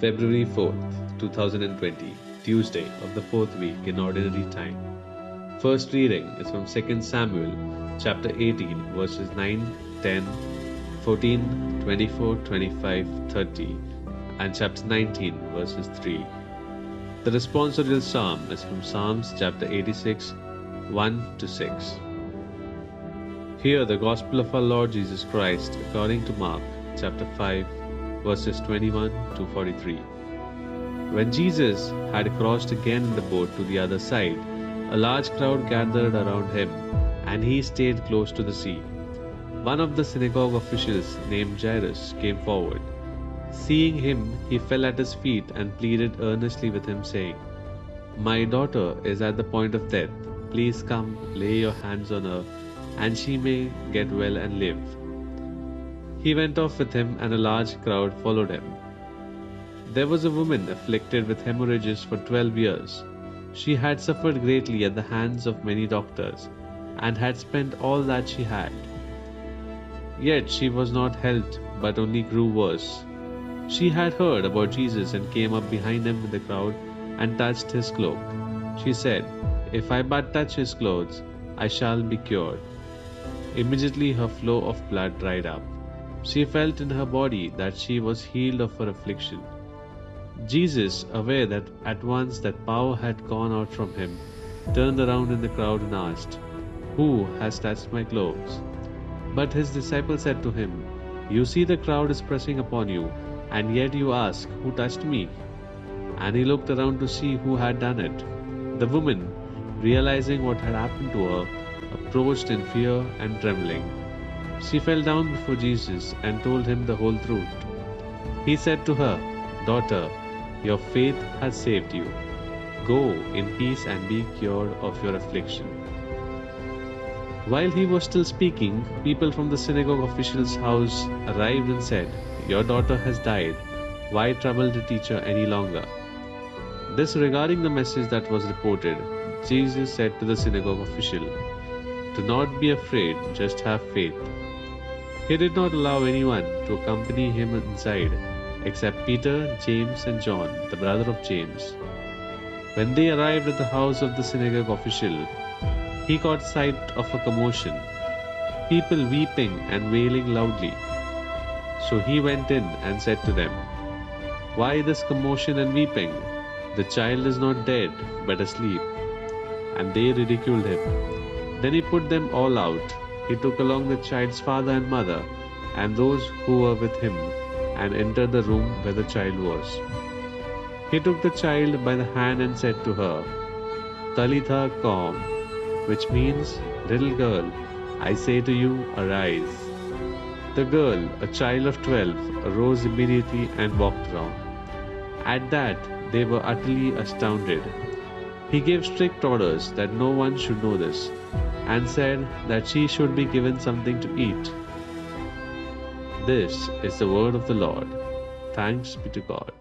February 4th, 2020, Tuesday of the fourth week in Ordinary Time. First reading is from 2 Samuel chapter 18 verses 9, 10, 14, 24, 25, 30 and chapter 19 verses 3. The responsorial psalm is from Psalms chapter 86, 1 to 6. Hear the Gospel of our Lord Jesus Christ according to Mark chapter 5 verses 21 to 43. When Jesus had crossed again in the boat to the other side, a large crowd gathered around him, and he stayed close to the sea. One of the synagogue officials named Jairus came forward. Seeing him, he fell at his feet and pleaded earnestly with him, saying, "My daughter is at the point of death. Please come, lay your hands on her, and she may get well and live." He went off with him, and a large crowd followed him. There was a woman afflicted with hemorrhages for 12 years. She had suffered greatly at the hands of many doctors, and had spent all that she had. Yet she was not helped, but only grew worse. She had heard about Jesus and came up behind him in the crowd and touched his cloak. She said, "If I but touch his clothes, I shall be cured." Immediately her flow of blood dried up. She felt in her body that she was healed of her affliction. Jesus, aware that at once that power had gone out from him, turned around in the crowd and asked, "Who has touched my clothes?" But his disciples said to him, "You see the crowd is pressing upon you, and yet you ask, 'Who touched me?'" And he looked around to see who had done it. The woman, realizing what had happened to her, approached in fear and trembling. She fell down before Jesus and told him the whole truth. He said to her, "Daughter, your faith has saved you. Go in peace and be cured of your affliction." While he was still speaking, people from the synagogue official's house arrived and said, "Your daughter has died. Why trouble the teacher any longer?" This regarding the message that was reported. Jesus said to the synagogue official, "Do not be afraid, just have faith." He did not allow anyone to accompany him inside, except Peter, James, and John, the brother of James. When they arrived at the house of the synagogue official, he caught sight of a commotion, people weeping and wailing loudly. So he went in and said to them, "Why this commotion and weeping? The child is not dead, but asleep." And they ridiculed him. Then he put them all out. He took along the child's father and mother, and those who were with him, and entered the room where the child was. He took the child by the hand and said to her, "Talitha koum," which means, "Little girl, I say to you, arise." The girl, a child of 12, arose immediately and walked around. At that, they were utterly astounded. He gave strict orders that no one should know this, and said that she should be given something to eat. This is the word of the Lord. Thanks be to God.